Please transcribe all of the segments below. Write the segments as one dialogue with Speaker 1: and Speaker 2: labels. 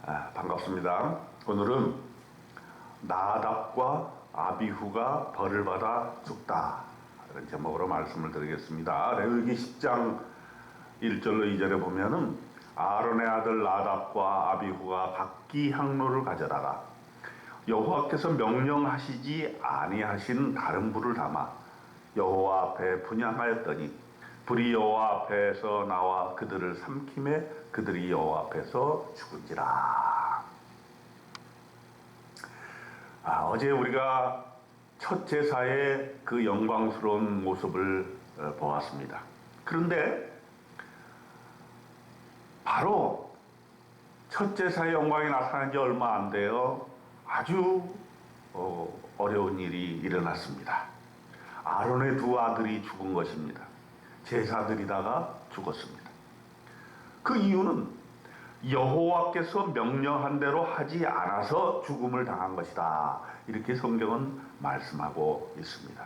Speaker 1: 반갑습니다. 오늘은 나답과 아비후가 벌을 받아 죽다, 이런 제목으로 말씀을 드리겠습니다. 레위기 10장 1절로 2절에 보면은 아론의 아들 나답과 아비후가 각기 향로를 가져다가 여호와께서 명령하시지 아니하신 다른 불을 담아 여호와 앞에 분향하였더니 불이 여호와 앞에서 나와 그들을 삼킴에 그들이 여호와 앞에서 죽은지라. 어제 우리가 첫 제사의 그 영광스러운 모습을 보았습니다. 그런데 바로 첫 제사의 영광이 나타난 지 얼마 안 돼요. 아주 어려운 일이 일어났습니다. 아론의 두 아들이 죽은 것입니다. 제사드리다가 죽었습니다. 그 이유는 여호와께서 명령한 대로 하지 않아서 죽음을 당한 것이다, 이렇게 성경은 말씀하고 있습니다.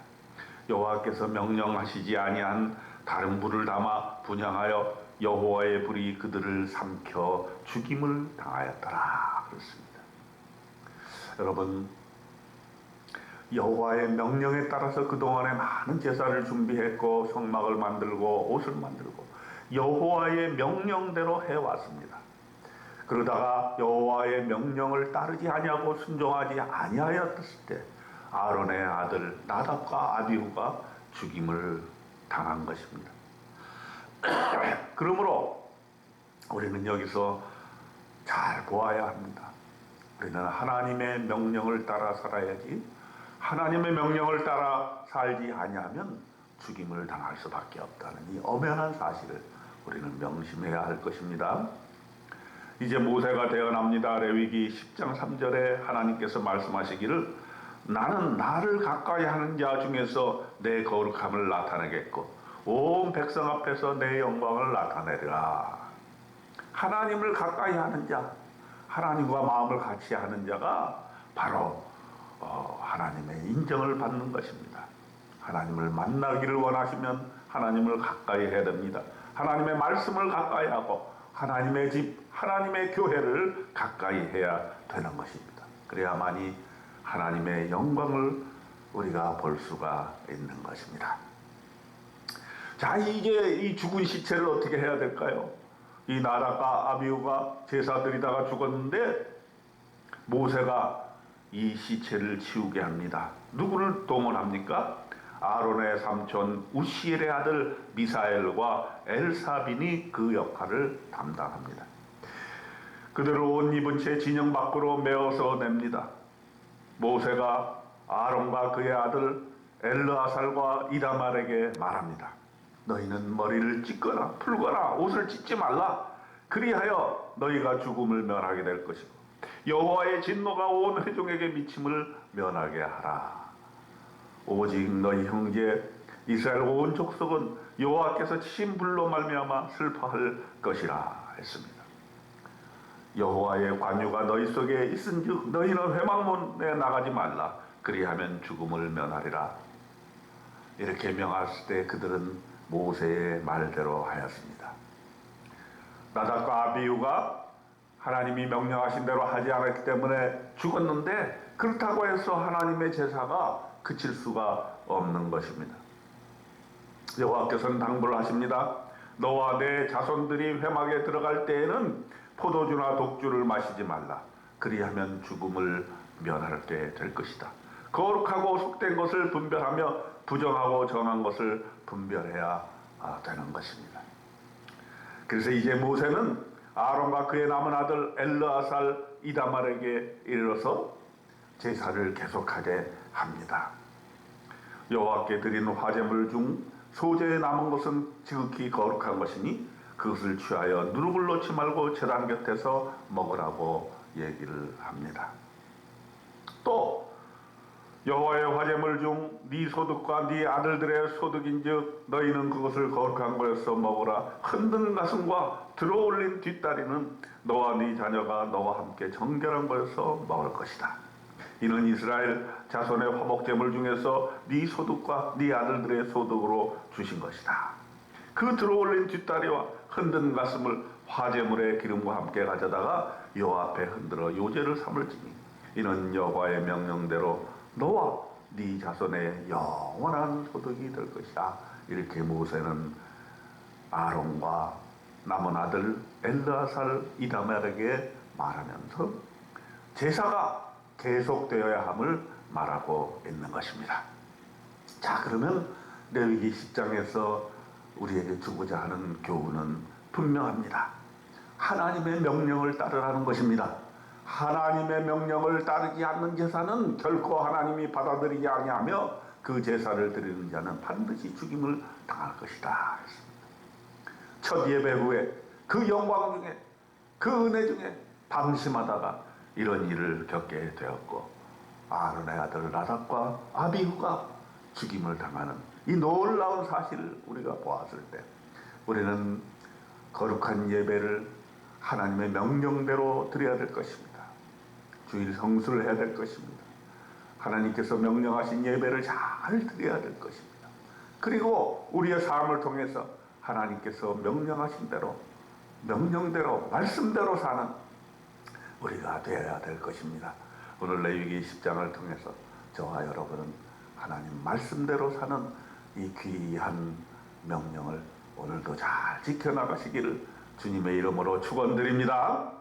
Speaker 1: 여호와께서 명령하시지 아니한 다른 불을 담아 분향하여 여호와의 불이 그들을 삼켜 죽임을 당하였더라, 그렇습니다. 여러분, 여호와의 명령에 따라서 그동안에 많은 제사를 준비했고 성막을 만들고 옷을 만들고 여호와의 명령대로 해왔습니다. 그러다가 여호와의 명령을 따르지 아니하고 순종하지 아니하였을 때 아론의 아들 나답과 아비후가 죽임을 당한 것입니다. 그러므로 우리는 여기서 잘 보아야 합니다. 우리는 하나님의 명령을 따라 살아야지, 하나님의 명령을 따라 살지 아니하면 죽임을 당할 수밖에 없다는 이 엄연한 사실을 우리는 명심해야 할 것입니다. 이제 모세가 되어납니다. 레위기 10장 3절에 하나님께서 말씀하시기를 나는 나를 가까이 하는 자 중에서 내 거룩함을 나타내겠고 온 백성 앞에서 내 영광을 나타내리라. 하나님을 가까이 하는 자, 하나님과 마음을 같이 하는 자가 바로 하나님의 인정을 받는 것입니다. 하나님을 만나기를 원하시면 하나님을 가까이 해야 됩니다. 하나님의 말씀을 가까이 하고 하나님의 집, 하나님의 교회를 가까이 해야 되는 것입니다. 그래야만이 하나님의 영광을 우리가 볼 수가 있는 것입니다. 자, 이제 이 죽은 시체를 어떻게 해야 될까요? 이 나답과 아비후가 제사드리다가 죽었는데 모세가 이 시체를 치우게 합니다. 누구를 동원합니까? 아론의 삼촌 우시엘의 아들 미사엘과 엘사빈이 그 역할을 담당합니다. 그들을 옷 입은 채 진영 밖으로 메어서 냅니다. 모세가 아론과 그의 아들 엘르아살과 이다말에게 말합니다. 너희는 머리를 찢거나 풀거나 옷을 찢지 말라. 그리하여 너희가 죽음을 면하게 될 것이고 여호와의 진노가 온 회중에게 미침을 면하게 하라. 오직 너희 형제 이스라엘 온 족속은 여호와께서 치신 불로 말미암아 슬퍼할 것이라 했습니다. 여호와의 관유가 너희 속에 있은즉 너희는 회막문에 나가지 말라. 그리하면 죽음을 면하리라. 이렇게 명했을 때 그들은 모세의 말대로 하였습니다. 나답과 아비후가 하나님이 명령하신 대로 하지 않았기 때문에 죽었는데 그렇다고 해서 하나님의 제사가 그칠 수가 없는 것입니다. 여호와께서는 당부를 하십니다. 너와 내 자손들이 회막에 들어갈 때에는 포도주나 독주를 마시지 말라. 그리하면 죽음을 면하게 될 것이다. 거룩하고 속된 것을 분별하며 부정하고 정한 것을 분별해야 되는 것입니다. 그래서 이제 모세는 아론과 그의 남은 아들 엘르아살 이다말에게 이르러서 제사를 계속하게 합니다. 여호와께 드리는 화제물 중 소재에 남은 것은 지극히 거룩한 것이니 그것을 취하여 누룩을 놓지 말고 제단 곁에서 먹으라고 얘기를 합니다. 또 여호와의 화제물 중 네 소득과 네 아들들의 소득인즉 너희는 그것을 거룩한 것에서 먹으라. 흔든 가슴과 들어올린 뒷다리는 너와 네 자녀가 너와 함께 정결한 것에서 먹을 것이다. 이는 이스라엘 자손의 화목제물 중에서 네 소득과 네 아들들의 소득으로 주신 것이다. 그 들어올린 뒷다리와 흔든 가슴을 화제물에 기름과 함께 가져다가 여호와 앞에 흔들어 요제를 삼을지니 이는 여호와의 명령대로 너와 네 자손의 영원한 소득이 될 것이다. 이렇게 모세는 아론과 남은 아들 엘르아살 이다말에게 말하면서 제사가 계속되어야 함을 말하고 있는 것입니다. 자, 그러면 레위기 10장에서 우리에게 주고자 하는 교훈은 분명합니다. 하나님의 명령을 따르라는 것입니다. 하나님의 명령을 따르지 않는 제사는 결코 하나님이 받아들이지 아니하며 그 제사를 드리는 자는 반드시 죽임을 당할 것이다. 첫 예배 후에 그 영광 중에 그 은혜 중에 방심하다가 이런 일을 겪게 되었고 아론의 아들 나답과 아비후가 죽임을 당하는 이 놀라운 사실을 우리가 보았을 때 우리는 거룩한 예배를 하나님의 명령대로 드려야 될 것입니다. 주일 성수를 해야 될 것입니다. 하나님께서 명령하신 예배를 잘 드려야 될 것입니다. 그리고 우리의 삶을 통해서 하나님께서 명령하신 대로 명령대로 말씀대로 사는 우리가 되어야 될 것입니다. 오늘 레위기 10장을 통해서 저와 여러분은 하나님 말씀대로 사는 이 귀한 명령을 오늘도 잘 지켜나가시기를 주님의 이름으로 축원드립니다.